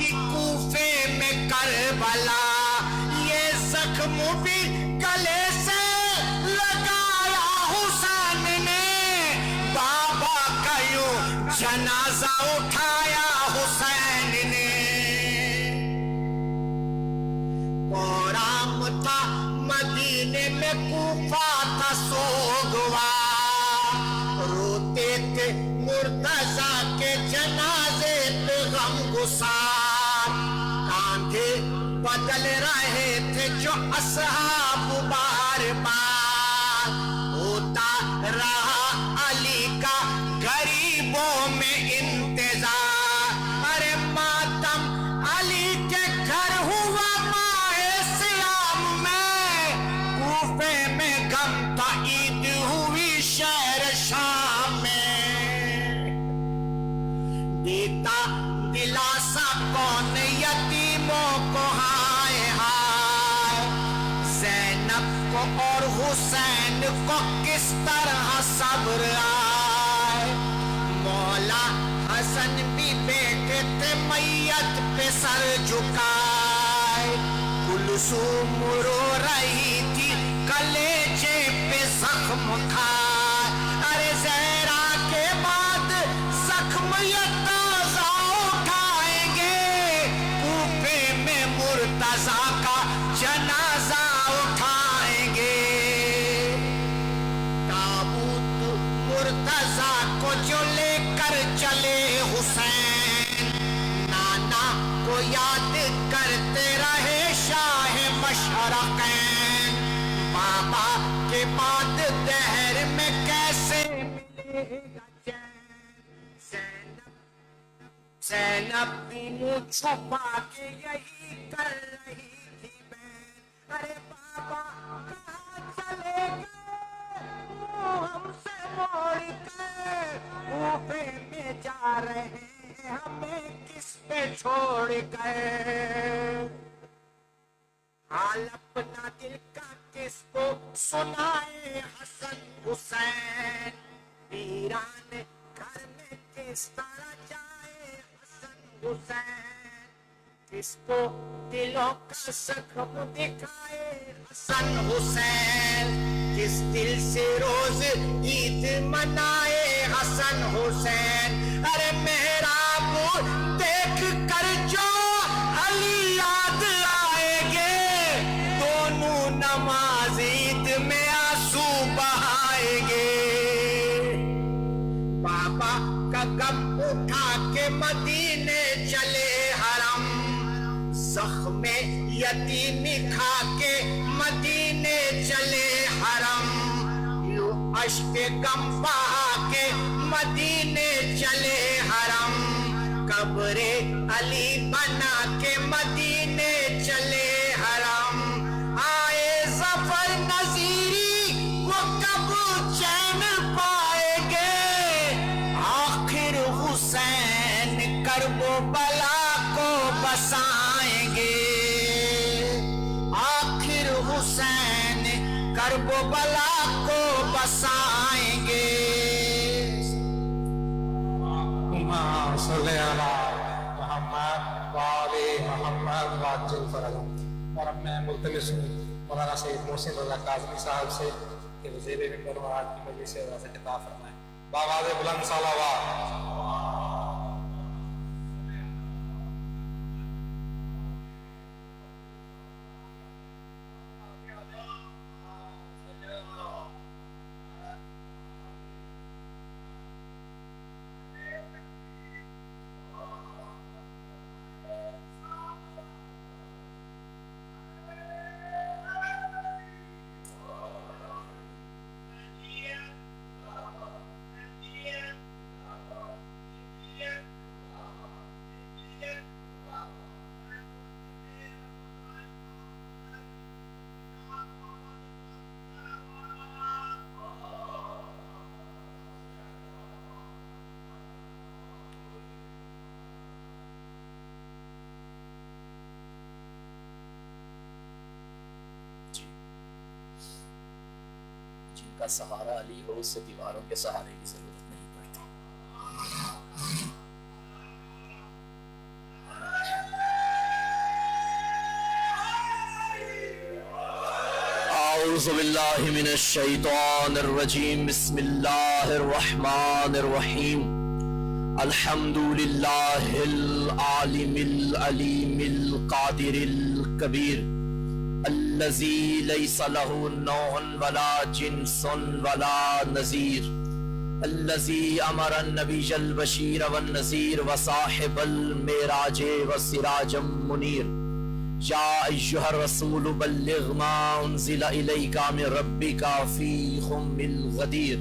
کی کوفے میں کربلا، یہ زخم بھی گلے سے لگایا حسین نے، بابا کا یوں جنازہ اٹھایا حسین نے۔ پورام تھا مدینے میں، کوفہ تھا سوگوار، روتے تھے مرتضیٰ کے جنازے پہ غم گسار، کاندھے بدل رہے تھے جو اصحاب بار بار، ہوتا رہا علی کا غریبوں میں انتظار، ارے ماتم علی کے گھر ہوا ماہ سیام میں، کوفے میں غم تھا عید ہوئی شہر شام میں، دیتا دلاسا کون یتیموں کو ہائے ہائے، زینب کو اور حسین کو کس طرح صبر آئے، مولا حسن بھی بیٹھے تھے میت پہ سر جھکائے، کلثوم رو رہی تھی کلیجے پہ زخم کھائے، ارے زہرا کے بعد زخم یہ تازہ اٹھائیں گے، کوفے میں مرتضیٰ کا جنازہ اٹھائیں گے، تابوت مرتضیٰ کو جو لے کر چلے حسین، نانا کو یاد کرتے رہے شاہ مشرقین، بابا کے بعد دہر میں کیسے ملے گا چین، زینب بھی منہ چھپا کے یہی کر رہی تھی بین، ارے بابا کہاں چلے گئے منہ ہم سے موڑ کے، کوفے میں جا رہے ہیں ہمیں کس پہ چھوڑ گئے، حال اپنا دل کا کس کو سنائے حسن حسین، ویران گھر میں کس طرح جائے حسن حسین، کس کو دلوں کا زخم دکھائے حسن حسین، کس دل سے روز عید منائے حسن حسین، ارے محراب دیکھ کر جو علی یاد آئے گے، دونوں نماز عید میں آنسو بہائیں گے، بابا کا غم اٹھا کے مدینے چلے حرم، زخم یتیمی کھا کے مدینے چلے حرم، یوں اشک غم بہا کے مدینے چلے حرم، قبر علی بنا کے مدینے چلے حرم، آئے ظفر نذیری وہ کب چین پائیں گے، آخر حسین کرب و بلا کو بسائیں گے، آخر حسین کرب و بلا کو بسائیں گے۔ اللہم صلی علی محمد وآل محمد وعجل فرجهم۔ اور اب میں ملتمس ہوں مولانا سید محسن رضا کاظمی صاحب سے کہ وہ زیر منبر اور آج کی مجلس سے خطاب فرمائیں، بآواز بلند صلوات۔ کا سہارا علی ہو، اس سے دیواروں کے سہارے کی ضرورت نہیں پڑتی۔ أعوذ بالله من الشيطان الرجيم بسم الله الرحمن الرحيم الحمد لله العالم العليم القادر الكبير الذي ليس له نوع ولا جنس ولا نظير الذي أمر النبي البشير والنذير وصاحب المعراج والسراج منير يا أيها الرسول بلغ ما أنزل إليك من ربك في خم الغدير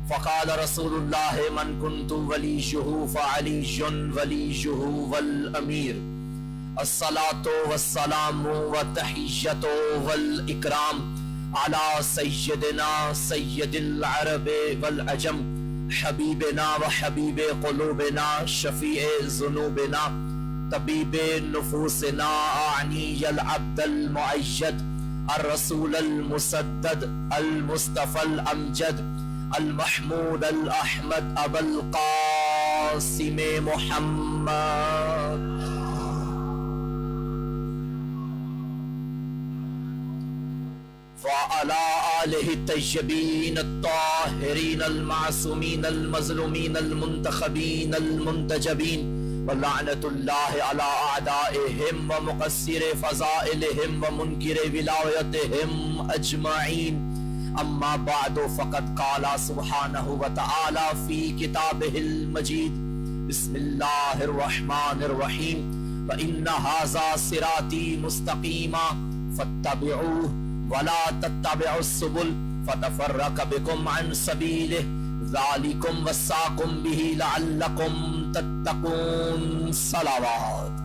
فقال رسول الله من كنت وليه فعلي وليه والأمير الصلاة والسلام والتحية والإكرام على سيدنا سيد العرب والعجم حبيبنا وحبيب قلوبنا شفيع ذنوبنا طبيب نفوسنا أعني العبد المؤيد الرسول المسدد المصطفى الأمجد المحمود الأحمد أبا القاسم محمد وعلى آله الطيبين الطاهرين المعصومين المظلومين المنتخبين المنتجبين ولعنة الله على أعدائهم ومقصر فضائلهم ومنكر ولايتهم أجمعين أما بعد فقد قال سبحانه وتعالى في كتابه المجيد بسم الله الرحمن الرحيم وإن هذا صراطي مستقيما فاتبعوه ولا تتبعوا السبل فتفرق بكم عن سبيله ذلكم وصاكم به لعلكم تتقون صلوات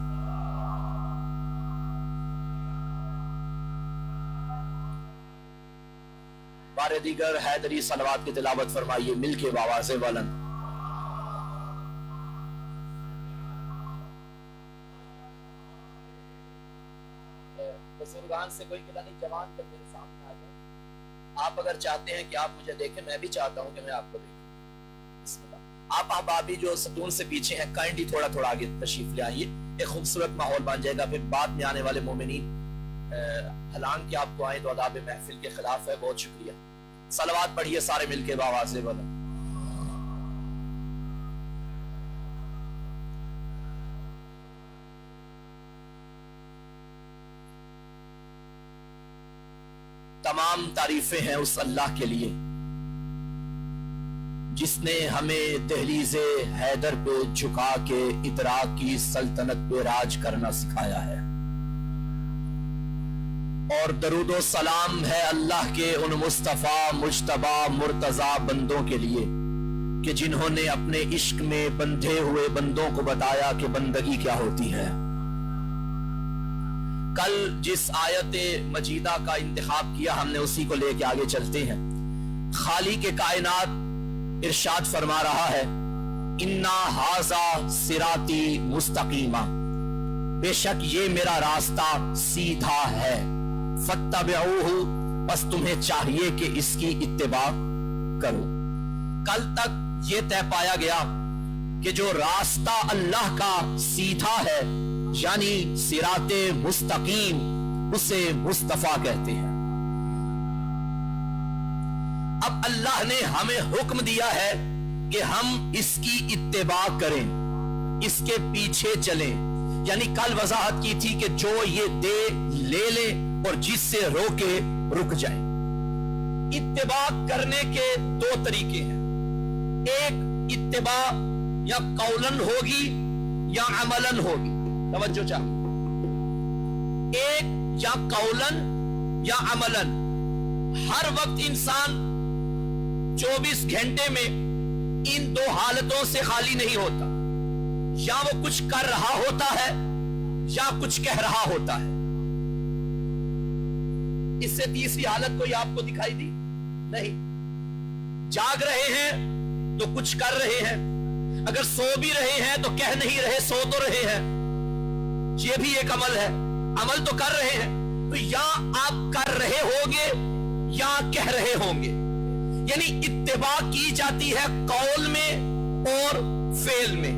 بار دیگر حیدری صلوات کی تلاوت فرمائیے مل کے بآواز بلند بزرگان سے کوئی کلا نہیں جوان جب میرے سامنے آ جائیں آپ اگر چاہتے ہیں کہ آپ مجھے دیکھیں میں بھی چاہتا ہوں کہ میں آپ کو دیکھوں بسم اللہ آپ احبابی جو ستون سے پیچھے ہیں کائنڈلی تھوڑا تھوڑا آگے تشریف لے آئیے ایک خوبصورت ماحول بن جائے گا پھر بعد میں آنے والے مومنین حالانکہ آپ کو آئیں تو آداب محفل کے خلاف ہے بہت شکریہ صلوات پڑھیے سارے مل کے بآواز بلند تمام تعریفیں ہیں اس اللہ کے لیے جس نے ہمیں دہلیز حیدر پہ جھکا کے ادراک کی سلطنت پہ راج کرنا سکھایا ہے اور درود و سلام ہے اللہ کے ان مصطفیٰ مجتبی مرتضی بندوں کے لیے کہ جنہوں نے اپنے عشق میں بندھے ہوئے بندوں کو بتایا کہ بندگی کیا ہوتی ہے کل جس آیت مجیدہ کا انتخاب کیا ہم نے اسی کو لے کے آگے چلتے ہیں خالق کائنات ارشاد فرما رہا ہے اِنَّا هَذَا صِرَاطِي مُسْتَقِيمًا بے شک یہ میرا راستہ سیدھا ہے فَاتَّبِعُوهُ بس تمہیں چاہیے کہ اس کی اتباع کرو کل تک یہ طے پایا گیا کہ جو راستہ اللہ کا سیدھا ہے یعنی صراط مستقیم اسے مصطفیٰ کہتے ہیں اب اللہ نے ہمیں حکم دیا ہے کہ ہم اس کی اتباع کریں اس کے پیچھے چلیں یعنی کل وضاحت کی تھی کہ جو یہ دے لے لے اور جس سے روکے رک جائیں اتباع کرنے کے دو طریقے ہیں ایک اتباع یا قولاً ہوگی یا عملاً ہوگی توجہ چاہیے ایک یا قولاً یا عملاً ہر وقت انسان 24 گھنٹے میں ان دو حالتوں سے خالی نہیں ہوتا یا وہ کچھ کر رہا ہوتا ہے یا کچھ کہہ رہا ہوتا ہے اس سے تیسری حالت کوئی آپ کو دکھائی دی نہیں جاگ رہے ہیں تو کچھ کر رہے ہیں اگر سو بھی رہے ہیں تو کہہ نہیں رہے سو تو رہے ہیں یہ بھی ایک عمل ہے عمل تو کر رہے ہیں تو یا آپ کر رہے ہوگے یا کہہ رہے ہوں گے یعنی اتباع کی جاتی ہے قول میں اور فعل میں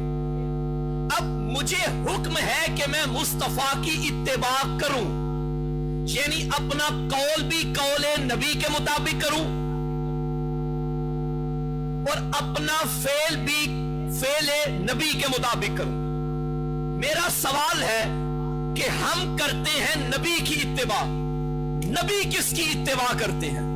اب مجھے حکم ہے کہ میں مصطفیٰ کی اتباع کروں یعنی اپنا قول بھی قول نبی کے مطابق کروں اور اپنا فعل بھی فعل نبی کے مطابق کروں. میرا سوال ہے کہ ہم کرتے ہیں نبی کی اتباع، نبی کس کی اتباع کرتے ہیں؟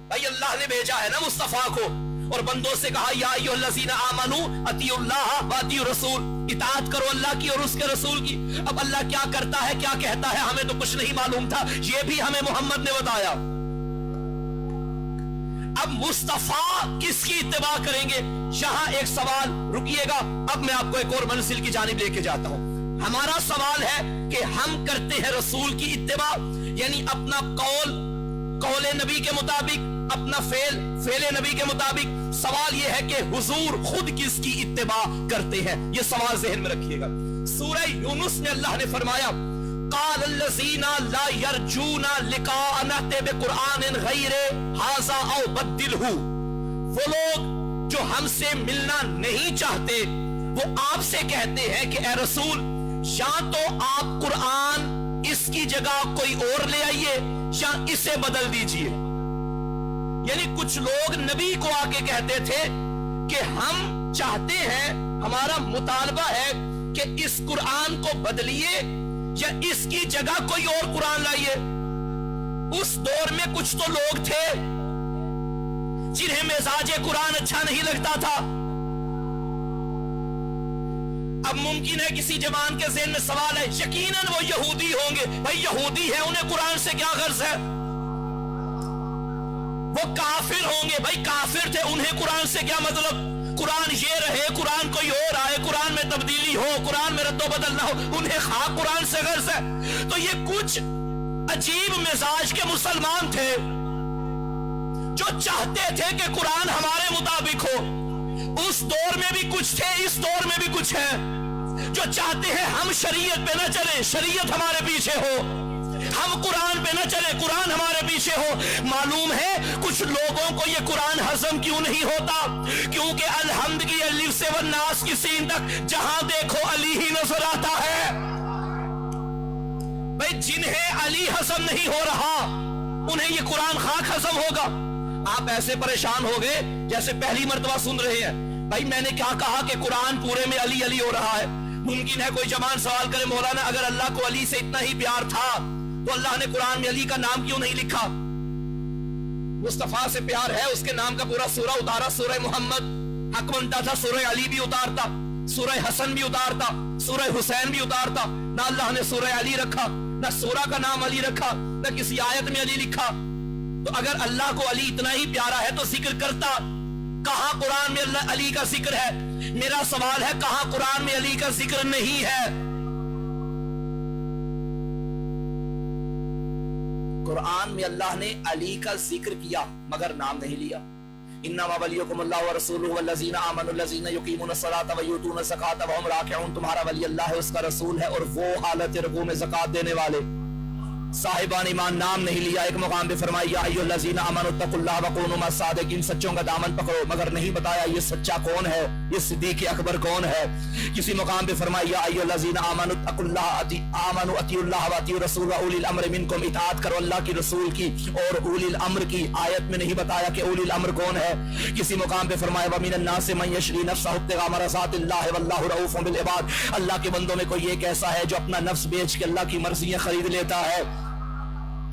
بھائی اللہ نے بھیجا ہے نا مصطفیٰ کو، اور بندوں سے کہا یا ایھا الذین آمنوا اطیعوا اللہ واطیعوا الرسول، اطاعت کرو اللہ کی اور اس کے رسول کی. اب اللہ کیا کرتا ہے کیا کہتا ہے ہمیں تو کچھ نہیں معلوم تھا، یہ بھی ہمیں محمد نے بتایا. اب مصطفیٰ کس کی اتباع کریں گے؟ یہاں ایک سوال، رکیے گا اب میں آپ کو ایک اور منزل کی جانب لے کے جاتا ہوں. ہمارا سوال ہے کہ ہم کرتے ہیں رسول کی اتباع، یعنی اپنا قول قول نبی کے مطابق، اپنا فعل فعل نبی کے مطابق. سوال یہ ہے کہ حضور خود کس کی اتباع کرتے ہیں؟ یہ سوال ذہن میں رکھیے گا. سورہ یونس میں اللہ نے فرمایا قال الذین لا یرجون لقاءنا ائت بقرآن غیر ھذا او بدلہ. وہ لوگ جو ہم سے ملنا نہیں چاہتے وہ آپ سے کہتے ہیں کہ اے رسول یا تو آپ قرآن اس کی جگہ کوئی اور لے آئیے یا اسے بدل دیجئے. یعنی کچھ لوگ نبی کو آ کے کہتے تھے کہ ہم چاہتے ہیں، ہمارا مطالبہ ہے کہ اس قرآن کو بدلیے یا اس کی جگہ کوئی اور قرآن لائیے. اس دور میں کچھ تو لوگ تھے جنہیں مزاج قرآن اچھا نہیں لگتا تھا. اب ممکن ہے کسی جوان کے ذہن میں سوال ہے، یقیناً وہ یہودی ہوں گے. بھائی یہودی ہے، انہیں قرآن سے کیا غرض ہے؟ وہ کافر ہوں گے، بھائی کافر تھے، انہیں قرآن سے کیا مطلب؟ قرآن یہ رہے، قرآن کوئی اور آئے، قرآن میں تبدیلی ہو، قرآن میں رد و بدل نہ ہو، انہیں خواہ قرآن سے غرض ہے. تو یہ کچھ عجیب مزاج کے مسلمان تھے جو چاہتے تھے کہ قرآن ہمارے مطابق ہو. اس دور میں بھی کچھ تھے، اس دور میں بھی کچھ ہیں جو چاہتے ہیں ہم شریعت پہ نہ چلیں، شریعت ہمارے پیچھے ہو، ہم قرآن پہ نہ چلیں، قرآن ہمارے پیچھے ہو. معلوم ہے کچھ لوگوں کو یہ قرآن ہضم کیوں نہیں ہوتا؟ کیونکہ الحمد کی الف سے والناس کی سین تک جہاں دیکھو علی ہی نظر آتا ہے. بھائی جنہیں علی ہضم نہیں ہو رہا انہیں یہ قرآن خاک ہضم ہوگا. آپ ایسے پریشان ہو گئے جیسے پہلی مرتبہ سن رہے ہیں. بھائی میں نے کیا کہا کہ قرآن پورے میں علی علی ہو رہا ہے؟ ممکن ہے کوئی جوان سوال کرے مولانا اگر اللہ کو علی سے اتنا ہی پیار تھا تو اللہ نے قرآن میں علی کا نام کیوں نہیں لکھا؟ مصطفیٰ سے پیار ہے، اس کے نام کا پورا سورہ اتارا. سورہ محمد حق بنتا تھا سورہ علی بھی اتارتا، سورہ حسن بھی اتارتا، سورہ حسین بھی اتارتا. نہ اللہ نے سورہ علی رکھا، نہ سورہ کا نام علی رکھا، نہ کسی آیت میں علی لکھا. تو اگر اللہ کو علی اتنا ہی پیارا ہے تو ذکر کرتا. کہاں قرآن میں اللہ علی کا ذکر ہے؟ میرا سوال ہے کہاں قرآن میں علی کا ذکر نہیں ہے؟ قرآن میں اللہ نے علی کا ذکر کیا مگر نام نہیں لیا. انما ولیکم اللہ ورسولہ والذین آمنوا الذین یقیمون الصلاۃ ویؤتون الزکاۃ وہم راکعون. تمہارا ولی اللہ ہے، اس کا رسول ہے، اور وہ حالت رکوع میں زکات دینے والے. صاحبان ایمان نام نہیں لیا. ایک مقام پہ فرمایا یا ایھا الذین آمنوا اتقوا اللہ وکونوا مع الصادقین، سچوں کا دامن پکڑو، مگر نہیں بتایا یہ سچا کون ہے، یہ صدیق اکبر کون ہے. کسی مقام پہ فرمایا یا ایھا الذین آمنوا اتقوا اللہ اطیعوا اللہ واطیعوا الرسول واولی الامر منکم، اطاعت کرو اللہ کی رسول کی اور اولی الامر کی. آیت میں نہیں بتایا کہ اولی الامر کون ہے. کسی مقام پہ فرمایا ومن الناس من یشری نفسہ ابتغاء مرضات اللہ واللہ رؤوف بالعباد. اللہ کے بندوں میں کوئی ایک ایسا ہے جو اپنا نفس بیچ کے اللہ کی مرضیاں خرید لیتا ہے.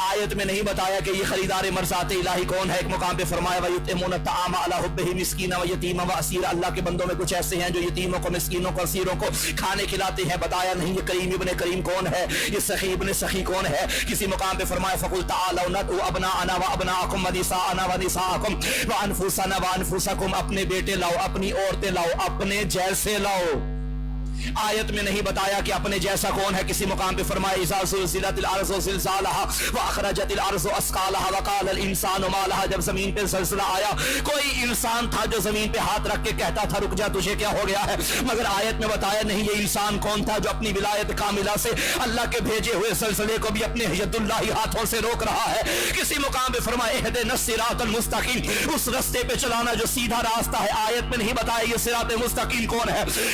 آیت میں نہیں بتایا کہ یہ خریدار مرضات الہی کون ہے. ایک مقام پہ فرمایا وَيُطْعِمُونَ الطَّعَامَ عَلَىٰ حُبِّهِ مِسْكِينًا وَيَتِيمًا وَأَسِيرًا. اللہ کے بندوں میں کچھ ایسے ہیں جو یتیموں کو، مسکینوں کو، اسیروں کو کھانے کھلاتے ہیں. بتایا نہیں یہ کریم ابن کریم کون ہے، یہ سخی ابن سخی کون ہے. کسی مقام پہ فرمایا فَقُلْ تَعَالَوْا نَدْعُوا أَبْنَاءَنَا وَأَبْنَاءَكُمْ وَنِسَاءَنَا وَنِسَاءَكُمْ وَأَنفُسَنَا وَأَنفُسَكُمْ. اپنے بیٹے لاؤ، اپنی عورتیں لاؤ، اپنے جیسے لاؤ. آیت میں نہیں بتایا کہ اپنے جیسا کون ہے. کسی مقام پہ فرمایا اذا زلزلت الارض زلزالها واخرجت الارض اثقالها وقال الانسان ما لها. جب زمین پہ زلزلہ آیا کوئی انسان تھا جو زمین پہ ہاتھ رکھ کے کہتا تھا رک جا تجھے کیا ہو گیا ہے، مگر آیت میں بتایا نہیں یہ انسان کون تھا جو اپنی ولایت کاملہ سے اللہ کے بھیجے ہوئے زلزلے کو بھی اپنے ید اللہ ہاتھوں سے روک رہا ہے. کسی مقام پہ فرمایا اهدنا الصراط المستقیم، اس راستے پہ چلانا جو سیدھا راستہ ہے. آیت میں نہیں بتایا یہ صراط مستقیم کون ہے.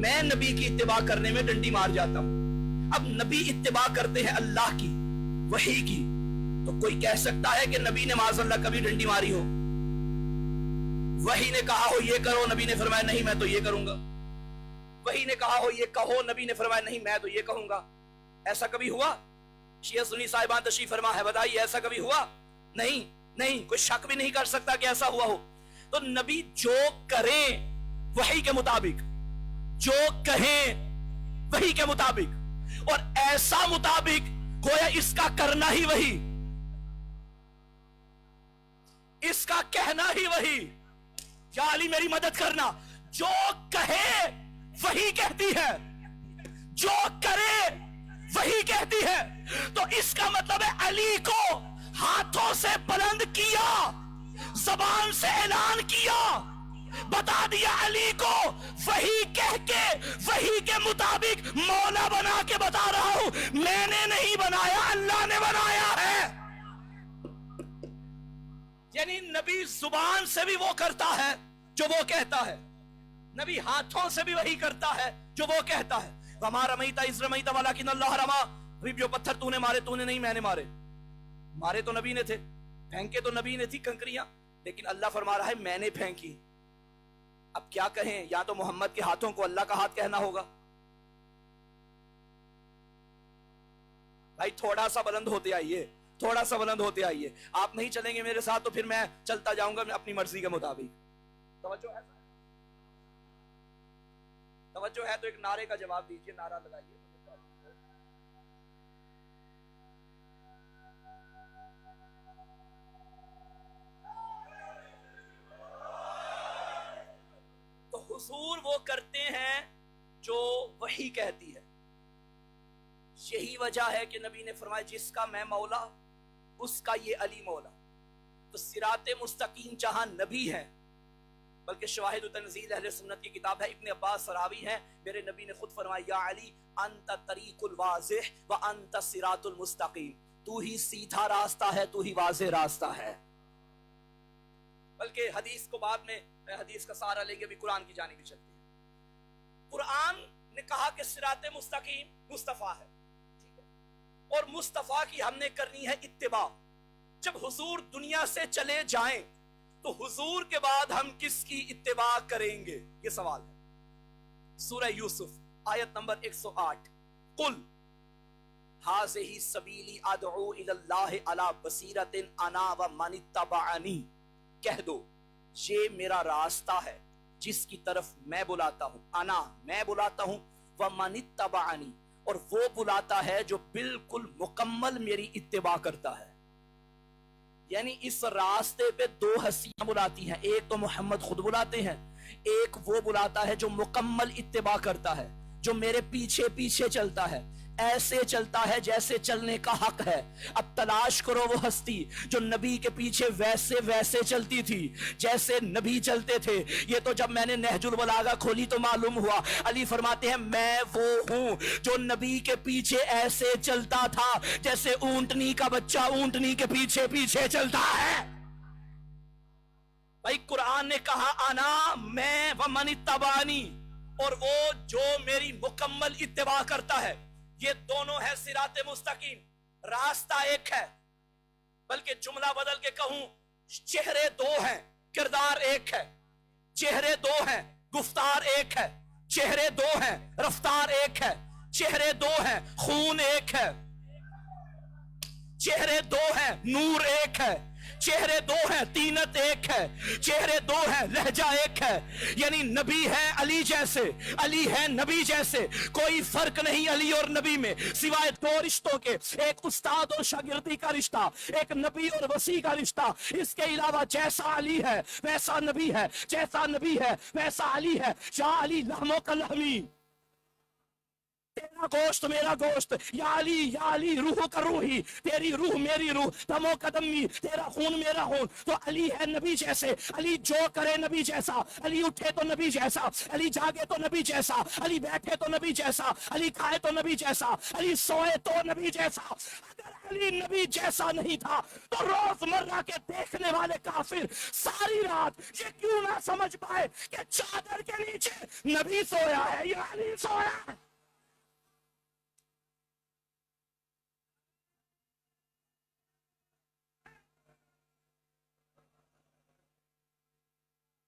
میں نبی کی اتباع کرنے میں ڈنڈی مار جاتا ہوں. اب نبی اتباع کرتے ہیں اللہ کی وحی کی, تو کوئی کہہ سکتا ہے کہ نبی نے معاذ اللہ کبھی ڈنڈی ماری ہو؟ وحی نے کہا ہو یہ کرو, نبی نے فرمایا نہیں میں تو یہ کروں گا. وحی نے کہا ہو یہ کہو, نبی نے فرمایا نہیں میں تو یہ کہوں گا. ایسا کبھی ہوا؟ شیعہ سنی صاحبان تشریف فرما ہے, بتائیے ایسا کبھی ہوا؟ نہیں, کوئی شک بھی نہیں کر سکتا کہ ایسا ہوا ہو. تو نبی جو کریں وحی کے مطابق, جو کہیں وحی کے مطابق, اور ایسا مطابق گویا اس کا کرنا ہی وحی, اس کا کہنا ہی وحی. یا علی میری مدد کرنا, جو کہے وہی کہتی ہے, جو کرے وہی کہتی ہے. تو اس کا مطلب ہے علی کو ہاتھوں سے بلند کیا, زبان سے اعلان کیا, بتا دیا علی کو وہی کہہ کے وہی کے مطابق مولا بنا کے بتا رہا ہوں, میں نے نہیں بنایا اللہ نے بنایا ہے. یعنی نبی زبان سے بھی وہ کرتا ہے جو وہ کہتا ہے, نبی ہاتھوں سے بھی وہی کرتا ہے جو وہ کہتا ہے. وَمَا رَمَيْتَ إِذْ رَمَيْتَ وَلَكِنَّ اللَّهَ رَمَى. جو پتھر تو نے مارے, تو نے نہیں میں نے مارے. مارے تو نبی نے تھے, پھینکے تو نبی نے تھی کنکریاں, لیکن اللہ فرما رہا ہے میں نے پھینکی. اب کیا کہیں, یا تو محمد کے ہاتھوں کو اللہ کا ہاتھ کہنا ہوگا. بھائی تھوڑا سا بلند ہوتے آئیے, تھوڑا سا بلند ہوتے آئیے. آپ نہیں چلیں گے میرے ساتھ تو پھر میں چلتا جاؤں گا اپنی مرضی کے مطابق. توجہ ہے, توجہ ہے تو ایک نعرے کا جواب دیجئے, نعرہ لگائیے. تو حضور وہ کرتے ہیں جو وحی کہتی ہے. یہی وجہ ہے کہ نبی نے فرمایا جس کا میں مولا اس کا یہ علی مولا. تو صراط مستقیم جہاں نبی ہے, بلکہ شواہد و تنزیل اہل سنت کی کتاب ہے, ابن عباس صحابی ہیں, میرے نبی نے خود فرمایا یا علی انت طریق الواضح و انت صراط المستقیم, تو ہی سیدھا راستہ ہے, تو ہی واضح راستہ ہے. بلکہ حدیث کو بعد میں حدیث کا سہارا لیں گے, بھی قرآن کی جانب چلتے ہیں. قرآن نے کہا کہ صراط مستقیم مصطفیٰ ہے, ٹھیک ہے, اور مصطفیٰ کی ہم نے کرنی ہے اتباع. جب حضور دنیا سے چلے جائیں تو حضور کے بعد ہم کس کی اتباع کریں گے, یہ سوال ہے. سورہ یوسف آیت نمبر 108, قل ھذہ سبیلی ادعو الی اللہ علی بصیرۃ انا ومن اتبعنی, کہہ دو یہ میرا راستہ ہے جس کی طرف میں بلاتا ہوں, انا میں بلاتا ہوں, ومن اتبعنی اور وہ بلاتا ہے جو بالکل مکمل میری اتباع کرتا ہے. یعنی اس راستے پہ دو ہستیاں بلاتی ہیں, ایک تو محمد خود بلاتے ہیں, ایک وہ بلاتا ہے جو مکمل اتباع کرتا ہے, جو میرے پیچھے پیچھے چلتا ہے, ایسے چلتا ہے جیسے چلنے کا حق ہے. اب تلاش کرو وہ ہستی جو نبی کے پیچھے ویسے ویسے چلتی تھی جیسے نبی چلتے تھے. یہ تو جب میں نے نہج البلاغہ کھولی تو معلوم ہوا. علی فرماتے ہیں میں وہ ہوں جو نبی کے پیچھے ایسے چلتا تھا جیسے اونٹنی کا بچہ اونٹنی کے پیچھے پیچھے چلتا ہے. بھائی قرآن نے کہا انا میں ومن اتبعنی, اور وہ جو میری مکمل اتباع کرتا ہے. یہ دونوں ہے صراط مستقیم, راستہ ایک ہے, بلکہ جملہ بدل کے کہوں چہرے دو ہیں, کردار ایک ہے. چہرے دو ہیں, گفتار ایک ہے. چہرے دو ہیں, رفتار ایک ہے. چہرے دو ہیں, خون ایک ہے. چہرے دو ہیں, نور ایک ہے. چہرے دو ہیں, تینت ایک ہے. چہرے دو ہیں, لہجہ ایک ہے. یعنی نبی ہے علی جیسے, علی ہے نبی جیسے, کوئی فرق نہیں علی اور نبی میں سوائے دو رشتوں کے, ایک استاد اور شاگردی کا رشتہ, ایک نبی اور وسیع کا رشتہ. اس کے علاوہ جیسا علی ہے ویسا نبی ہے, جیسا نبی ہے ویسا علی ہے. یا علی لحموں کا لحمی, تیرا گوشت میرا گوشت. یا علی روح کا روحی, تیری روح میری روح. دمو کا دمی, تیرا خون میرا خون. تو علی ہے نبی جیسے, علی جو کرے نبی جیسا, علی اٹھے تو نبی جیسا, علی جاگے تو نبی جیسا, علی بیٹھے تو نبی جیسا, علی کھائے تو نبی جیسا, علی سوئے تو نبی جیسا. اگر علی نبی جیسا نہیں تھا تو روزمرہ کے دیکھنے والے کافر ساری رات یہ کیوں نہ سمجھ پائے کہ چادر کے نیچے نبی سویا ہے یا علی سویا ہے؟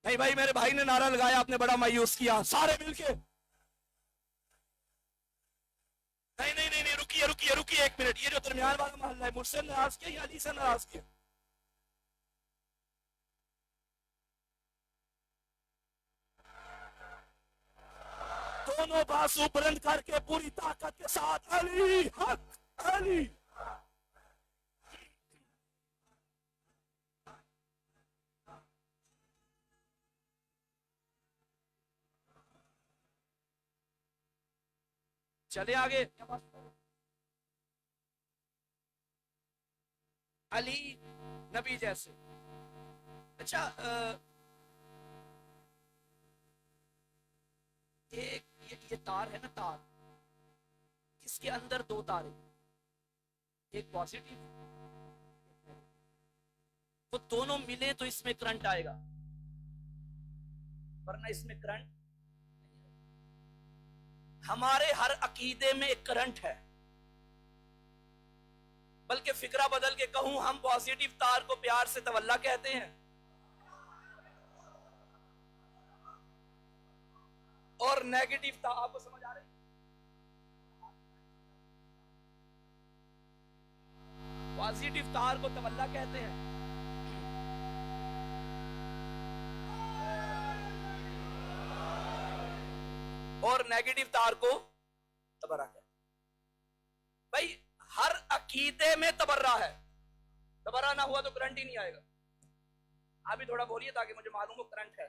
نہیں بھائی، میرے بھائی نے نعرہ لگایا، آپ نے بڑا مایوس کیا سارے مل کے. نہیں رکیے ایک منٹ. یہ جو درمیان والا محلہ ہے، مجھ سے ناراض کیا یا علی سے ناراض کیا؟ دونوں بازو بلند کر کے پوری طاقت کے ساتھ علی حق علی. چلے آگے. علی نبی جیسے. اچھا ایک یہ تار ہے نا، تار، اس کے اندر دو تاریں، ایک پازیٹیو، وہ دونوں ملے تو اس میں کرنٹ آئے گا، ورنہ اس میں کرنٹ نہیں آئے گا. ہمارے ہر عقیدے میں ایک کرنٹ ہے، بلکہ فکرہ بدل کے کہوں، ہم پازیٹیو تار کو پیار سے تولا کہتے ہیں اور نیگیٹو تار، آپ کو سمجھ آ رہی ہے؟ پازیٹیو تار کو تولا کہتے ہیں اور نیگیٹو تار کو تبرہ کہتے ہیں. بھائی ہر عقیدے میں تبرہ ہے، تبرہ نہ ہوا تو کرنٹ ہی نہیں آئے گا. آپ بھی تھوڑا بولیے تاکہ مجھے معلوم ہو کرنٹ ہے.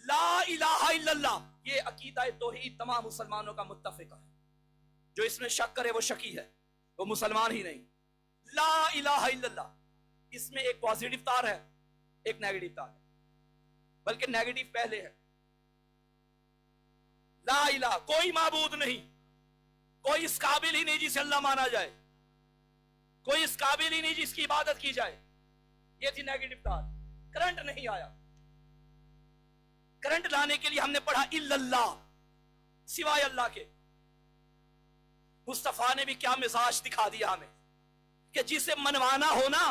لا الہ الا اللہ، یہ عقیدہ توحید تمام مسلمانوں کا متفقہ ہے. جو اس میں شک کرے وہ شکی ہے، وہ مسلمان ہی نہیں. لا الہ الا اللہ، اس میں ایک پازیٹیو تار ہے، ایک نیگیٹو تار ہے، بلکہ نیگیٹو پہلے ہے. لا الہ، کوئی معبود نہیں، کوئی اس قابل ہی نہیں جسے اللہ مانا جائے، کوئی اس قابل ہی نہیں جس کی عبادت کی جائے. یہ تھی نیگیٹو تار. کرنٹ نہیں آیا. کرنٹ لانے کے لیے ہم نے پڑھا الا اللہ، سوائے اللہ کے. مصطفیٰ نے بھی کیا مزاج دکھا دیا ہمیں کہ جسے منوانا ہو نا،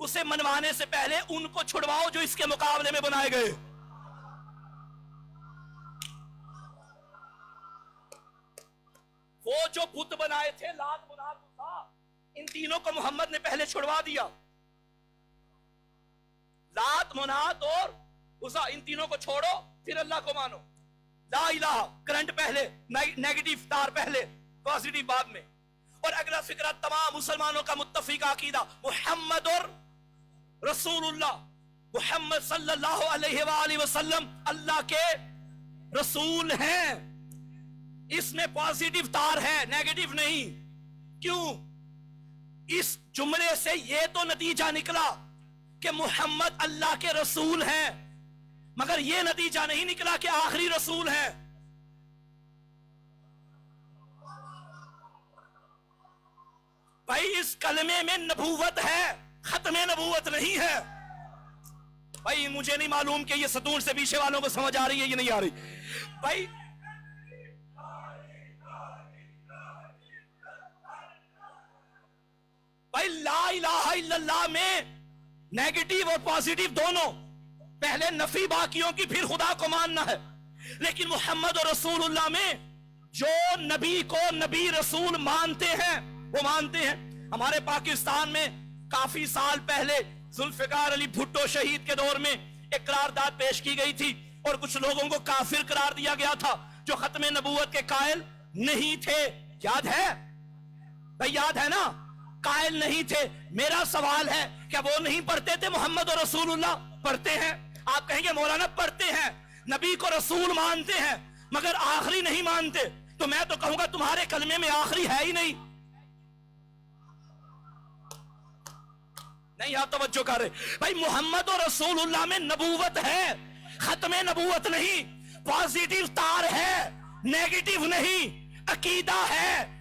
اسے منوانے سے پہلے ان کو چھڑواؤ جو اس کے مقابلے میں بنائے گئے. وہ جو بت بنائے تھے، لات منات تھا، ان تینوں کو محمد نے پہلے چھڑوا دیا. لات منات اور عزا، ان تینوں کو چھوڑو پھر اللہ کو مانو. لا الہ، کرنٹ پہلے، نیگیٹو تار پہلے، پازیٹیو بعد میں. اور اگلا فکرہ تمام مسلمانوں کا متفق عقیدہ، محمد اور رسول اللہ، محمد صلی اللہ علیہ وآلہ وسلم اللہ کے رسول ہیں. اس میں پازیٹیو تار ہے، نیگیٹو نہیں. کیوں؟ اس جملے سے یہ تو نتیجہ نکلا کہ محمد اللہ کے رسول ہیں، مگر یہ نتیجہ نہیں نکلا کہ آخری رسول ہیں. بھائی اس کلمے میں نبوت ہے، ختم نبوت نہیں ہے. بھائی مجھے نہیں معلوم کہ یہ ستون سے پیچھے والوں کو سمجھ آ رہی ہے یہ نہیں آ رہی. بھائی لا الہ الا اللہ میں نیگیٹو اور پازیٹیو دونوں، پہلے نفی باقیوں کی پھر خدا کو ماننا ہے. لیکن محمد اور رسول اللہ میں جو نبی کو نبی رسول مانتے ہیں وہ مانتے ہیں. ہمارے پاکستان میں کافی سال پہلے ذوالفقار علی بھٹو شہید کے دور میں ایک قرارداد پیش کی گئی تھی اور کچھ لوگوں کو کافر قرار دیا گیا تھا جو ختم نبوت کے قائل نہیں تھے. یاد ہے بھائی؟ یاد ہے نا؟ قائل نہیں تھے. میرا سوال ہے کیا وہ نہیں پڑھتے تھے محمد اور رسول اللہ؟ پڑھتے ہیں. آپ کہیں گے مولانا پڑھتے ہیں، نبی کو رسول مانتے ہیں مگر آخری نہیں مانتے. تو میں تو کہوں گا تمہارے کلمے میں آخری ہے ہی نہیں. نہیں آپ توجہ کر رہے بھائی. محمد اور رسول اللہ میں نبوت ہے، ختم نبوت نہیں. پازیٹیو تار ہے، نیگیٹو نہیں. عقیدہ ہے،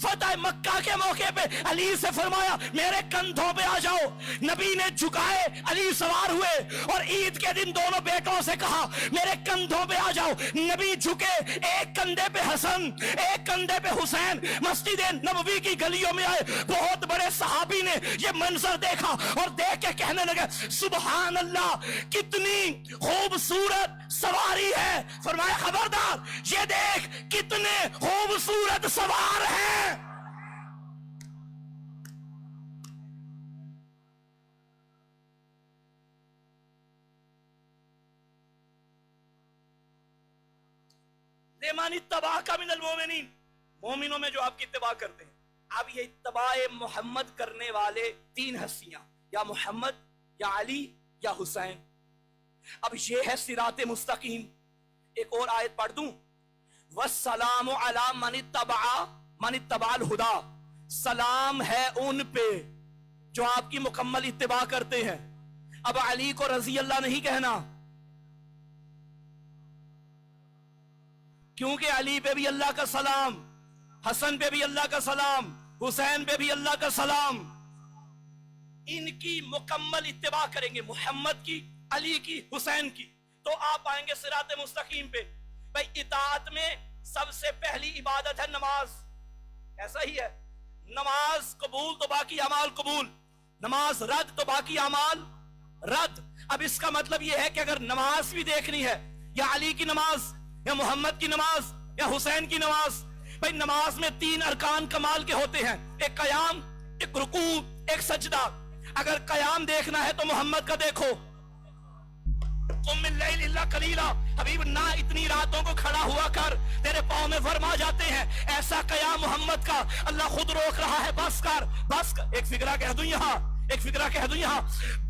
فتح مکہ کے موقع پہ علی سے فرمایا میرے کندھوں پہ آ جاؤ، نبی نے جھکائے، علی سوار ہوئے، اور عید کے دن دونوں بیٹوں سے کہا میرے کندھوں پہ آ جاؤ، نبی جھکے، ایک کندھے پہ حسن ایک کندھے پہ حسین، مسجد نبوی کی گلیوں میں آئے، بہت بڑے صحابی نے یہ منظر دیکھا اور دیکھ کے کہنے لگے سبحان اللہ کتنی خوبصورت سواری ہے، فرمایا خبردار یہ دیکھ کتنے خوبصورت سوار ہیں۔ لمن اتبعک من المؤمنین، مومنوں میں جو آپ کی اتباع کرتے ہیں۔ اب یہ اتباع محمد کرنے والے تین ہستیاں، یا محمد یا علی یا حسین، اب یہ ہے صراط مستقیم۔ ایک اور آیت پڑھ دوں، والسلام علی من اتبع الہدی، سلام ہے ان پہ جو آپ کی مکمل اتباع کرتے ہیں۔ اب علی کو رضی اللہ نہیں کہنا، کیونکہ علی پہ بھی اللہ کا سلام، حسن پہ بھی اللہ کا سلام، حسین پہ بھی اللہ کا سلام، ان کی مکمل اتباع کریں گے، محمد کی، علی کی، حسین کی، تو آپ آئیں گے صراط مستقیم پہ۔ بھائی اطاعت میں سب سے پہلی عبادت ہے نماز، ایسا ہی ہے، نماز قبول تو باقی اعمال قبول، نماز رد تو باقی اعمال رد۔ اب اس کا مطلب یہ ہے کہ اگر نماز بھی دیکھنی ہے، یا علی کی نماز، یا محمد کی نماز، یا حسین کی نماز، بھائی نماز میں تین ارکان کمال کے ہوتے ہیں، ایک قیام، ایک رکوع، ایک سجدہ۔ اگر قیام دیکھنا ہے تو محمد کا دیکھو، قم اللیل الا قلیلا، حبیب نہ اتنی راتوں کو کھڑا ہوا کر، تیرے پاؤں میں ورم آ جاتے ہیں، ایسا قیام محمد کا، اللہ خود روک رہا ہے بس کر بس کر۔ ایک فقرہ کہہ دوں یہاں، ایک فقرہ کہہ دوں یہاں،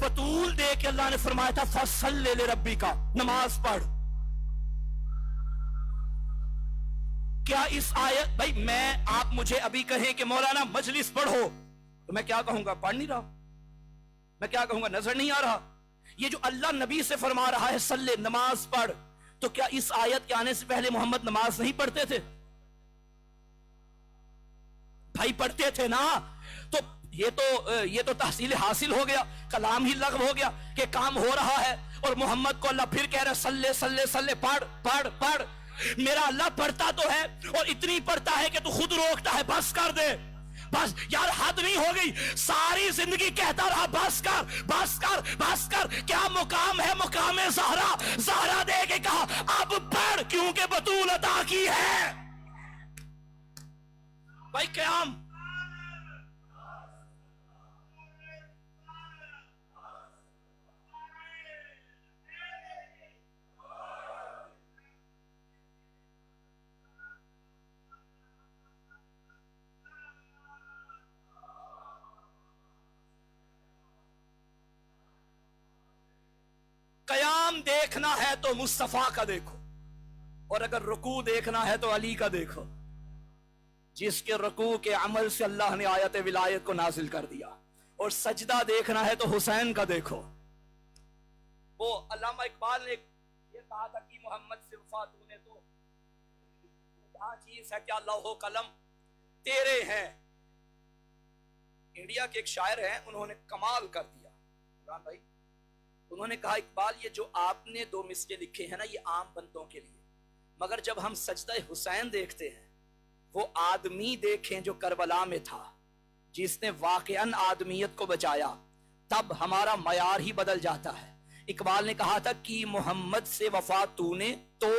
بطول دے کے اللہ نے فرمایا تھا فصلی لربک، نماز پڑھ۔ کیا اس آیت، بھائی میں آپ مجھے ابھی کہیں کہ مولانا مجلس پڑھو تو میں کیا کہوں گا؟ پڑھ نہیں رہا، میں کیا کہوں گا؟ نظر نہیں آ رہا۔ یہ جو اللہ نبی سے فرما رہا ہے صلی نماز پڑھ، تو کیا اس آیت کے آنے سے پہلے محمد نماز نہیں پڑھتے تھے؟ بھائی پڑھتے تھے نا۔ تو یہ تو تحصیل حاصل ہو گیا، کلام ہی لغو ہو گیا کہ کام ہو رہا ہے، اور محمد کو اللہ پھر کہہ رہا ہے صلی پڑھ پڑھ پڑھ۔ میرا اللہ پڑھتا تو ہے، اور اتنی پڑھتا ہے کہ تو خود روکتا ہے بس کر دے، بس یار حد نہیں ہو گئی، ساری زندگی کہتا رہا بس کر بس کر بس کر۔ کیا مقام ہے مقام زہرا، زہرا دے کے کہا اب پڑھ کیونکہ بطول عطا کی ہے۔ بھائی قیام، قیام دیکھنا ہے تو مصطفیٰ کا دیکھو، اور اگر رکوع دیکھنا ہے تو علی کا دیکھو، جس کے رکوع کے عمل سے اللہ نے آیت ولایت کو نازل کر دیا، اور سجدہ دیکھنا ہے تو حسین کا دیکھو۔ وہ علامہ اقبال نے یہ کہا تھا کہ محمد سے وفا تو نے تو جہاں چیز ہے کیا لوح و قلم تیرے ہیں۔ انڈیا کے ایک شاعر ہیں، انہوں نے کمال کر دیا عمران بھائی، انہوں نے کہا اقبال یہ جو آپ نے دو مصرے لکھے ہیں نا یہ عام بندوں کے لیے، مگر جب ہم سجدہ حسین دیکھتے ہیں، وہ آدمی دیکھیں جو کربلا میں تھا، جس نے واقعاً آدمیت کو بچایا، تب ہمارا معیار ہی بدل جاتا ہے۔ اقبال نے کہا تھا کہ محمد سے وفا تو نے تو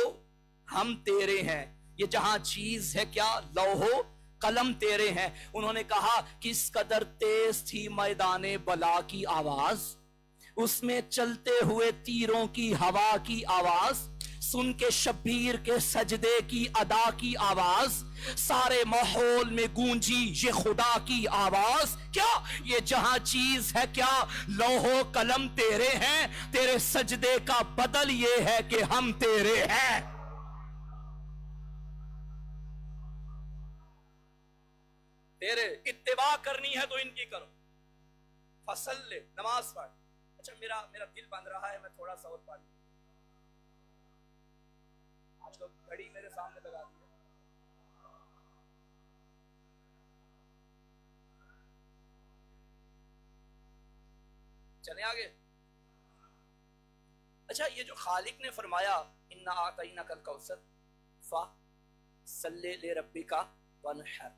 ہم تیرے ہیں، یہ جہاں چیز ہے کیا لوح و قلم تیرے ہیں۔ انہوں نے کہا کس قدر تیز تھی میدان بلا کی آواز، اس میں چلتے ہوئے تیروں کی ہوا کی آواز، سن کے شبیر کے سجدے کی ادا کی آواز، سارے ماحول میں گونجی یہ خدا کی آواز۔ کیا یہ جہاں چیز ہے کیا لوح و قلم تیرے ہیں، تیرے سجدے کا بدل یہ ہے کہ ہم تیرے ہیں۔ تیرے اتباع کرنی ہے تو ان کی کرو، فصل لے، نماز پڑھ۔ اچھا میرا دل بن رہا ہے، میں تھوڑا سا اور پڑھ لوں۔ آج تو گھڑی میرے سامنے لگا دی ہے، چلیں آگے. اچھا یہ جو خالق نے فرمایا انا اعطیناک الکوثر فصلی لربک وانحر،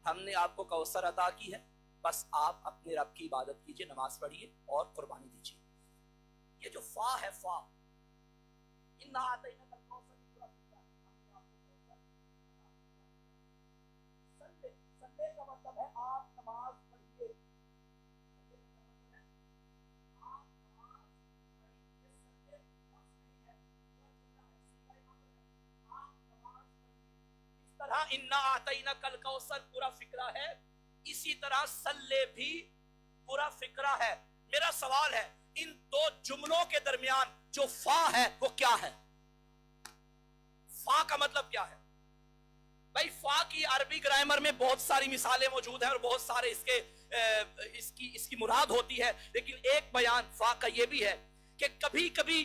ہم نے آپ کو کوثر عطا کی ہے، بس آپ اپنے رب کی عبادت کیجئے، نماز پڑھیے اور قربانی دیجئے. یہ جو فا ہے، فا انا اعطیناک الکوثر، سلے کا مطلب ہے آپ نماز پڑھیے، آپ نماز پڑھیے، سلے لفظ نہیں ہے، آپ نماز پڑھیے. اس طرح انا اعطیناک الکوثر پورا فقرہ ہے، اسی طرح سلے بھی پورا فقرہ ہے. میرا سوال ہے ان دو جملوں کے درمیان جو فا ہے وہ کیا ہے؟ فا کا مطلب کیا ہے؟ بھائی فا کی عربی گرامر میں بہت ساری مثالیں موجود ہیں اور بہت سارے اس کی مراد ہوتی ہے، لیکن ایک بیان فا کا یہ بھی ہے کہ کبھی کبھی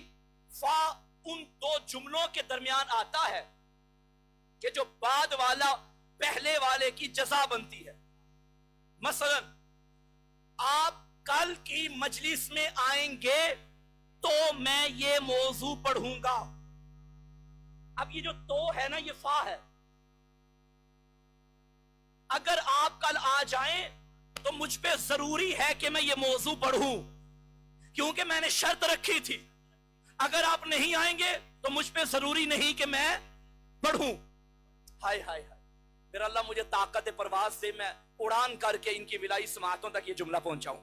فا ان دو جملوں کے درمیان آتا ہے کہ جو بعد والا پہلے والے کی جزا بنتی ہے. مثلا آپ کل کی مجلس میں آئیں گے تو میں یہ موضوع پڑھوں گا. اب یہ جو تو ہے نا، یہ فا ہے. اگر آپ کل آ جائیں تو مجھ پہ ضروری ہے کہ میں یہ موضوع پڑھوں، کیونکہ میں نے شرط رکھی تھی. اگر آپ نہیں آئیں گے تو مجھ پہ ضروری نہیں کہ میں پڑھوں. ہائے ہائے ہائے، میرا اللہ مجھے طاقت پرواز سے میں اڑان کر کے ان کی ولائی سماعتوں تک یہ جملہ پہنچاؤں.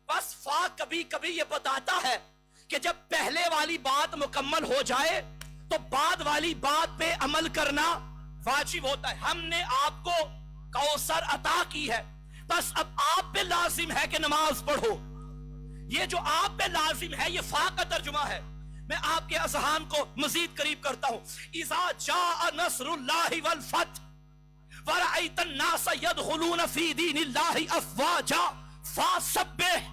بس فا کبھی کبھی یہ بتاتا ہے کہ جب پہلے والی بات مکمل ہو جائے تو بعد والی بات پہ عمل کرنا واجب ہوتا ہے. ہم نے آپ کو کوثر عطا کی ہے، بس اب آپ پہ لازم ہے کہ نماز پڑھو. یہ جو آپ پہ لازم ہے یہ فا کا ترجمہ ہے. میں آپ کے اذہان کو مزید قریب کرتا ہوں. اذا جاء نصر اللہ والفتح ورأیت الناس يدخلون فی دین اللہ افواجا فسبح.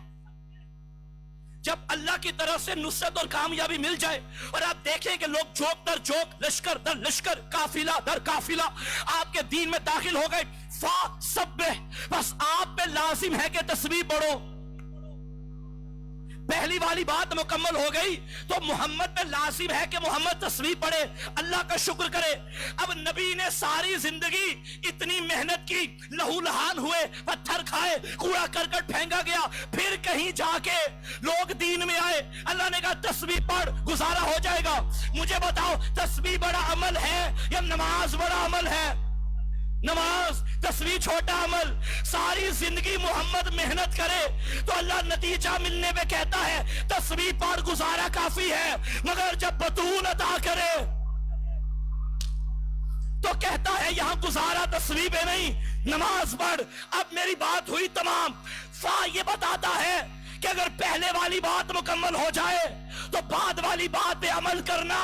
جب اللہ کی طرف سے نصرت اور کامیابی مل جائے اور آپ دیکھیں کہ لوگ جوک در جوک، لشکر در لشکر، قافلہ در قافلہ آپ کے دین میں داخل ہو گئے، فسبح، بس آپ پہ لازم ہے کہ تسبیح پڑھو. پہلی والی بات مکمل ہو گئی تو محمد پہ لازم ہے کہ محمد تسبیح پڑھے، اللہ کا شکر کرے. اب نبی نے ساری زندگی اتنی محنت کی، لہو لہان ہوئے، پتھر کھائے، کوڑا کرکٹ پھینکا گیا، پھر کہیں جا کے لوگ دین میں آئے. اللہ نے کہا تسبیح پڑھ، گزارا ہو جائے گا. مجھے بتاؤ تسبیح بڑا عمل ہے یا نماز بڑا عمل ہے؟ نماز. تسبیح چھوٹا عمل. ساری زندگی محمد محنت کرے تو اللہ نتیجہ ملنے پہ کہتا ہے تسبیح پڑھ، گزارا کافی ہے. مگر جب بطول عطا کرے تو کہتا ہے یہاں گزارا تسبیح پہ نہیں، نماز پڑھ. اب میری بات ہوئی تمام. فا یہ بتاتا ہے کہ اگر پہلے والی بات مکمل ہو جائے تو بعد والی بات پہ عمل کرنا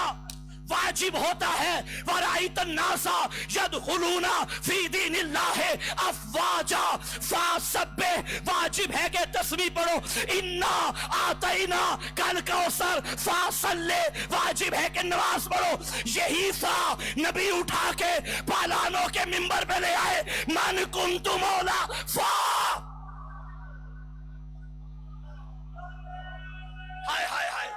واجب ہوتا ہے. وَرَأَيْتَ النَّاسَ يَدْخُلُونَ فِي دِينِ اللَّهِ أَفْوَاجًا فَسَبِّحْ، واجب ہے کہ تسبیح پڑھو. اِنَّا أَعْطَيْنَاكَ الْكَوْثَرَ فَصَلِّ، واجب ہے کہ نماز پڑھو. یہی فا نبی اٹھا کے پالانوں کے منبر پہ لے آئے. مَنْ كُنْتُ مَوْلَا فا. ہائے ہائے ہائے،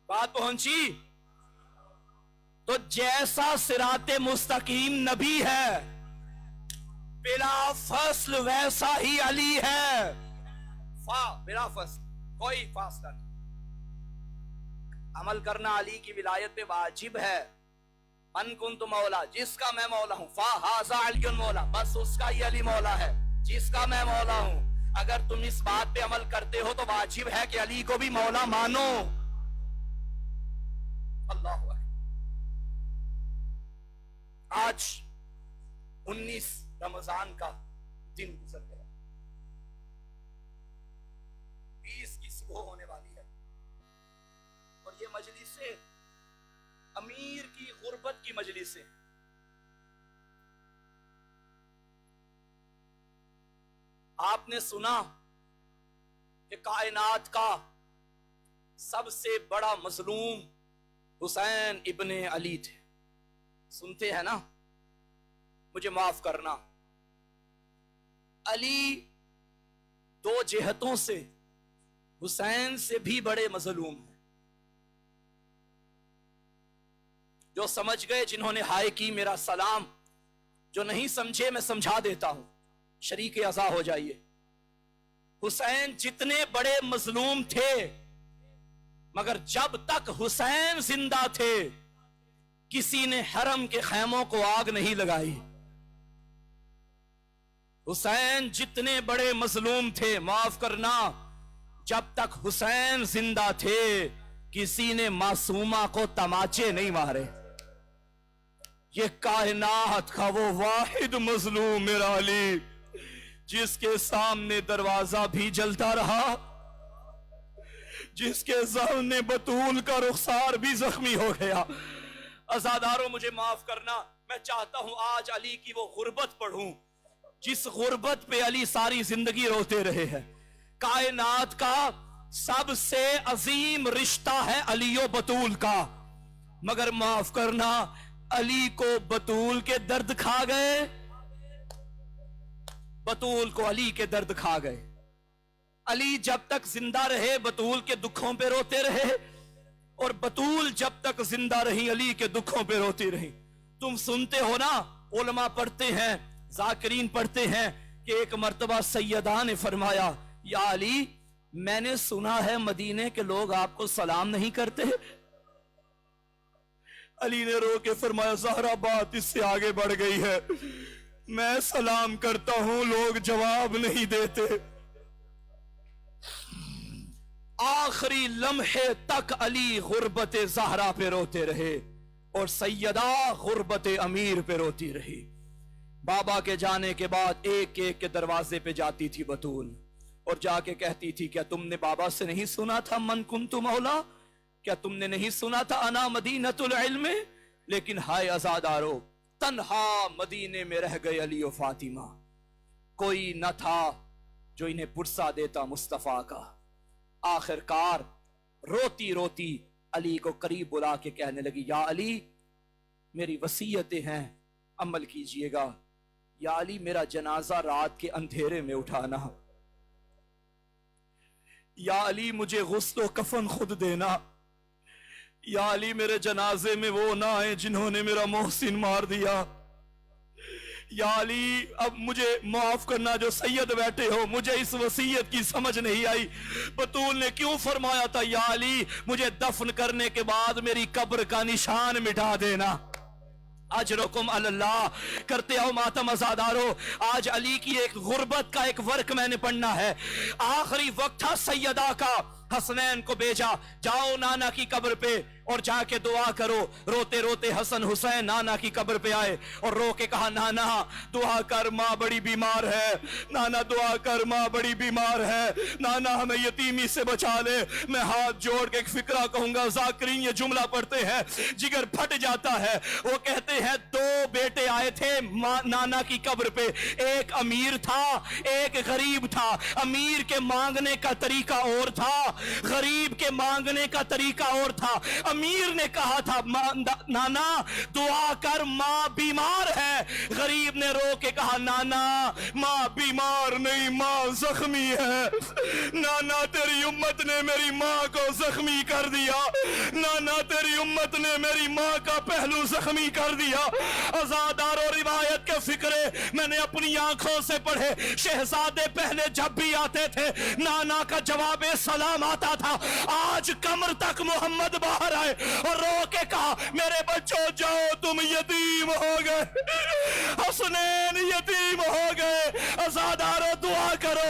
بات پہنچی. تو جیسا صراط مستقیم نبی ہے بلا فصل ویسا ہی علی ہے. فا بلا فصل، کوئی فاصلہ نہیں. عمل کرنا علی کی ولایت پہ واجب ہے. من کنت مولا، جس کا میں مولا ہوں. فا ھذا علی مولا، بس اس کا ہی علی مولا ہے جس کا میں مولا ہوں. اگر تم اس بات پہ عمل کرتے ہو تو واجب ہے کہ علی کو بھی مولا مانو. اللہ اکبر. آج 19 رمضان کا دن گزر گیا، 20 کی صبح ہونے والی ہے، اور یہ مجلسیں امیر کی غربت کی مجلسیں۔ آپ نے سنا کہ کائنات کا سب سے بڑا مظلوم حسین ابن علی تھے، سنتے ہیں نا؟ مجھے معاف کرنا، علی دو جہتوں سے حسین سے بھی بڑے مظلوم ہیں۔ جو سمجھ گئے جنہوں نے ہائے کی میرا سلام، جو نہیں سمجھے میں سمجھا دیتا ہوں، شریک عزا ہو جائیے۔ حسین جتنے بڑے مظلوم تھے، مگر جب تک حسین زندہ تھے کسی نے حرم کے خیموں کو آگ نہیں لگائی۔ حسین جتنے بڑے مظلوم تھے، معاف کرنا، جب تک حسین زندہ تھے کسی نے معصومہ کو تماچے نہیں مارے۔ یہ کائنات کا وہ واحد مظلوم میرا علی، جس کے سامنے دروازہ بھی جلتا رہا، جس کے سامنے بطول کا رخسار بھی زخمی ہو گیا۔ عزاداروں مجھے معاف کرنا، میں چاہتا ہوں آج علی کی وہ غربت پڑھوں جس غربت پہ علی ساری زندگی روتے رہے ہیں۔ کائنات کا سب سے عظیم رشتہ ہے علی و بطول کا، مگر معاف کرنا علی کو بطول کے درد کھا گئے، بطول کو علی کے درد کھا گئے۔ علی جب تک زندہ رہے بطول کے دکھوں پہ روتے رہے، اور بطول جب تک زندہ رہی علی کے دکھوں پہ روتی رہی۔ تم سنتے ہو نا، علماء پڑھتے ہیں، ذاکرین پڑھتے ہیں کہ ایک مرتبہ سیدہ نے فرمایا، یا علی میں نے سنا ہے مدینے کے لوگ آپ کو سلام نہیں کرتے۔ علی نے رو کے فرمایا، زہرا بات اس سے آگے بڑھ گئی ہے، میں سلام کرتا ہوں لوگ جواب نہیں دیتے۔ آخری لمحے تک علی غربت زہرا پہ روتے رہے، اور سیدہ غربت امیر پہ روتی رہی۔ بابا کے جانے کے بعد ایک ایک کے دروازے پہ جاتی تھی بطول، اور جا کے کہتی تھی، کیا تم نے بابا سے نہیں سنا تھا من کنت مولا؟ کیا تم نے نہیں سنا تھا انا مدینۃ العلم؟ لیکن ہائے عزادارو، تنہا مدینے میں رہ گئے علی و فاطمہ، کوئی نہ تھا جو انہیں پرسا دیتا مصطفیٰ کا۔ آخر کار روتی روتی علی کو قریب بلا کے کہنے لگی، یا علی میری وصیتیں ہیں، عمل کیجئے گا۔ یا علی میرا جنازہ رات کے اندھیرے میں اٹھانا، یا علی مجھے غسل و کفن خود دینا، یا علی میرے جنازے میں وہ نہ آئے جنہوں نے میرا محسن مار دیا، یا علی اب مجھے معاف کرنا جو سید بیٹھے ہو، مجھے اس وصیت کی سمجھ نہیں آئی، بطول نے کیوں فرمایا تھا یا علی مجھے دفن کرنے کے بعد میری قبر کا نشان مٹا دینا۔ اجرکم اللہ، کرتے ہو ماتم عزادارو۔ آج علی کی ایک غربت کا ایک ورق میں نے پڑھنا ہے۔ آخری وقت تھا سیدہ کا، حسنین کو بھیجا، جاؤ نانا کی قبر پہ اور جا کے دعا کرو۔ روتے روتے حسن حسین نانا کی قبر پہ آئے اور رو کے کہا، نانا دعا کر ماں بڑی بیمار ہے، نانا دعا کر ماں بڑی بیمار ہے، نانا ہمیں یتیمی سے بچا لے۔ میں ہاتھ جوڑ کے ایک فقرہ کہوں گا، ذاکرین یہ جملہ پڑھتے ہیں جگر پھٹ جاتا ہے۔ وہ کہتے ہیں دو بیٹے آئے تھے نانا کی قبر پہ، ایک امیر تھا ایک غریب تھا۔ امیر کے مانگنے کا طریقہ اور تھا، غریب کے مانگنے کا طریقہ اور تھا۔ امیر نے کہا تھا نانا دعا کر ماں بیمار ہے، غریب نے رو کے کہا نانا ماں بیمار نہیں ماں زخمی ہے، نانا تیری امت نے میری ماں کو زخمی کر دیا، نانا تیری امت نے میری ماں کا پہلو زخمی کر دیا۔ عزادار و روایت کے فقرے میں نے اپنی آنکھوں سے پڑھے، شہزادے پہلے جب بھی آتے تھے نانا کا جواب سلام آتا تھا۔ آج کمر تک محمد باہر آئے اور رو کے کہا میرے بچوں جاؤ تم یتیم ہو گئے، حسنین یتیم ہو گئے۔ عزادارو دعا کرو،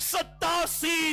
87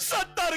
70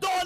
2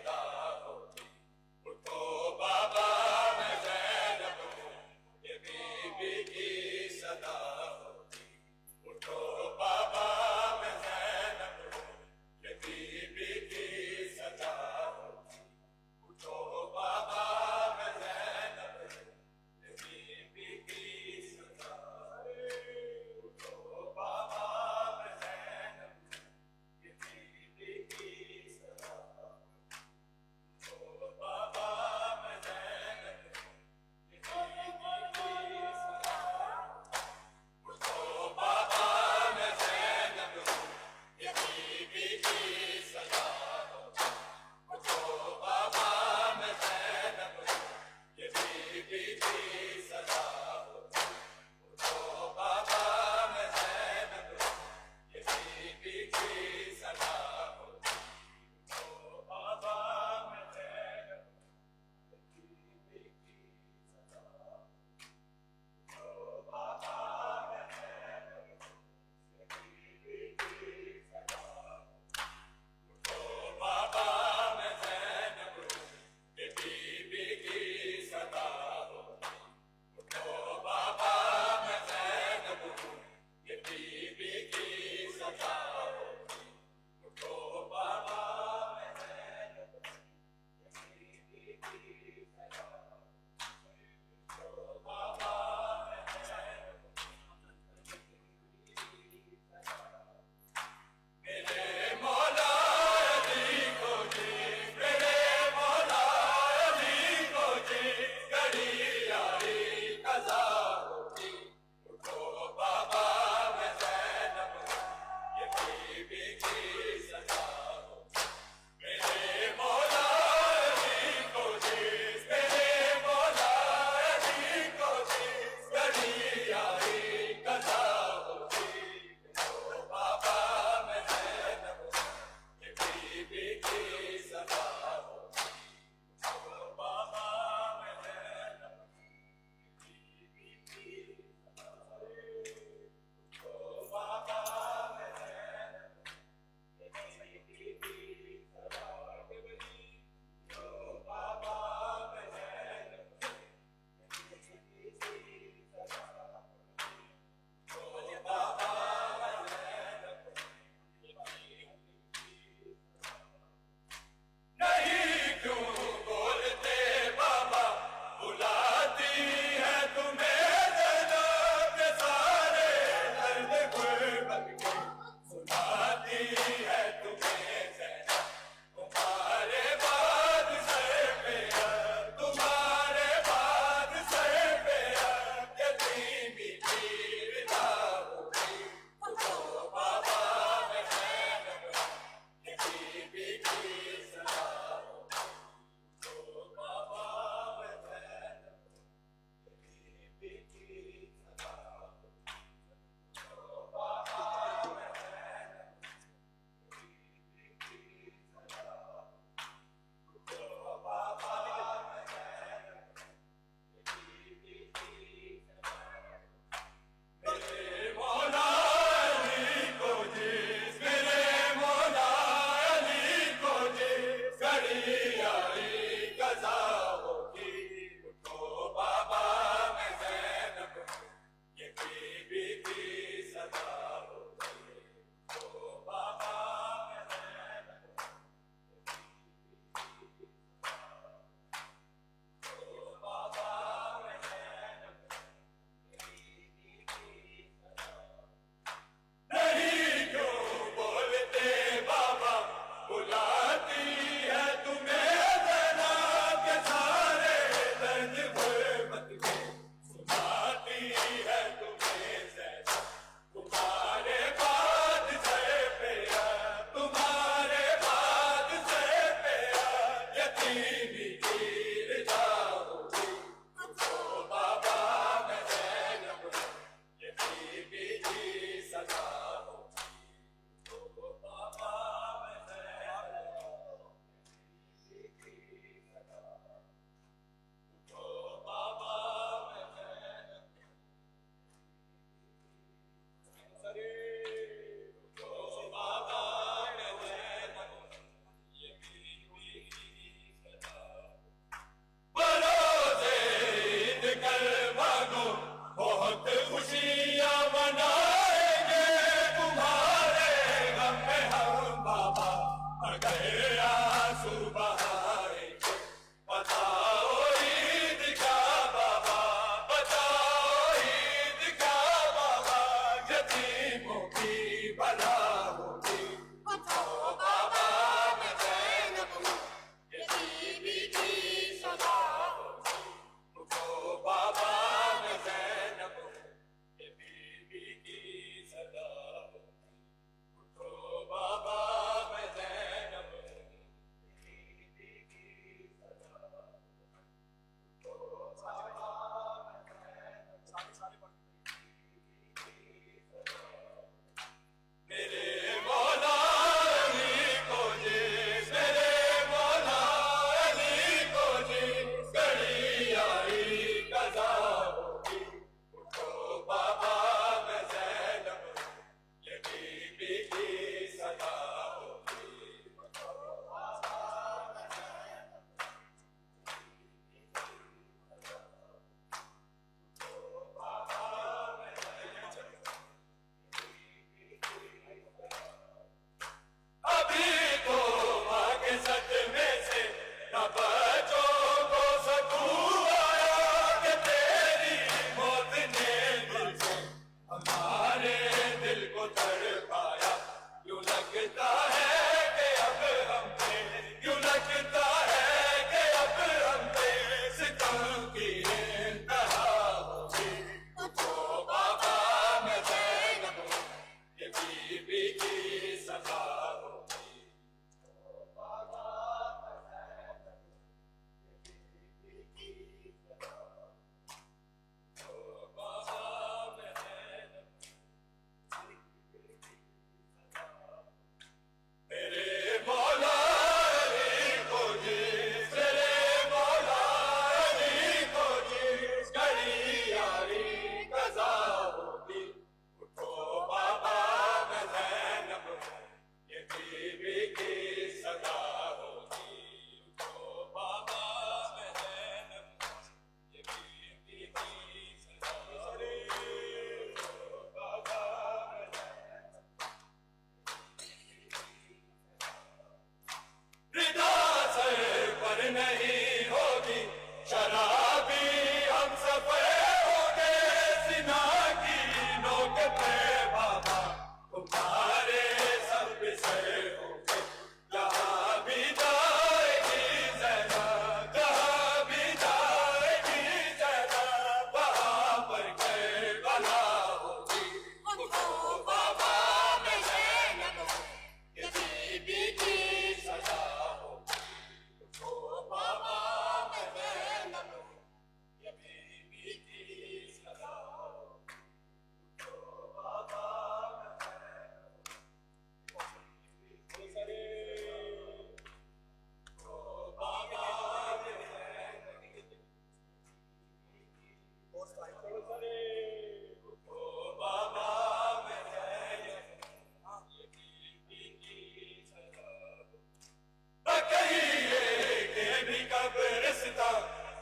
صدا ہوتی، اٹھو بابا میں زینب ہوں، یہ بی بی کی صدا ہوتی، اٹھو بابا میں زینب ہوں، یہ بی بی کی صدا ہوتی، اٹھو بابا میں زینب ہوں، یہ بی بی کی صدا ہوتی، اٹھو بابا میں زینب ہوں، یہ بی بی کی صدا ہوتی۔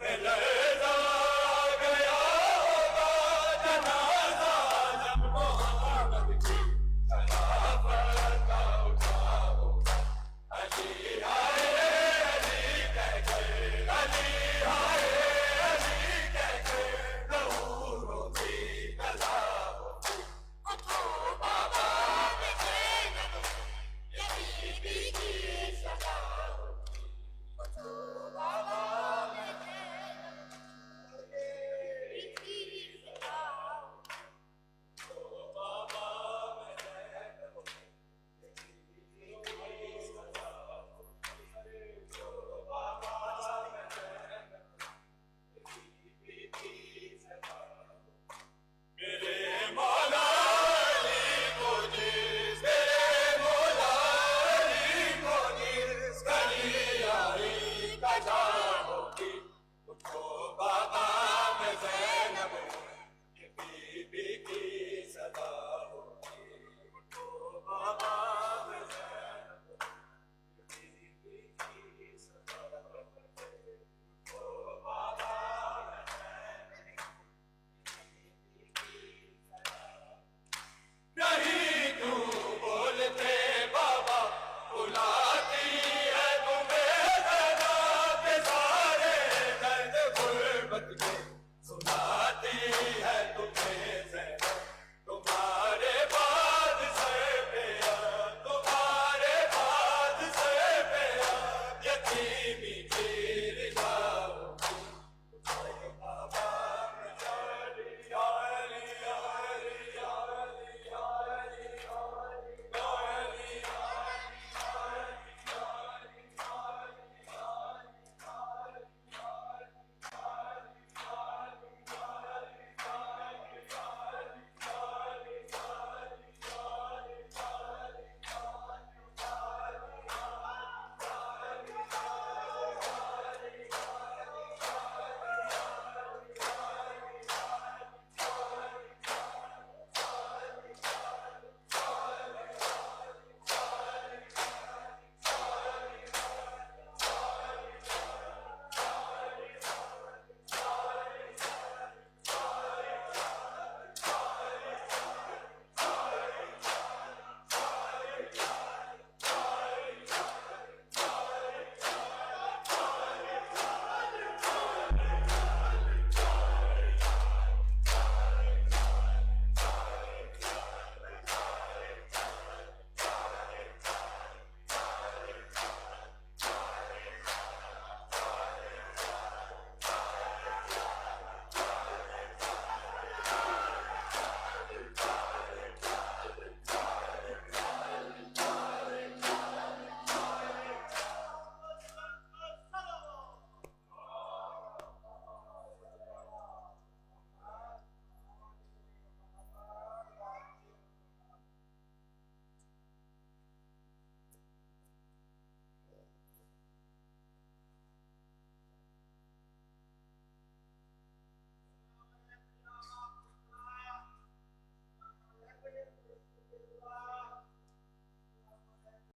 ملے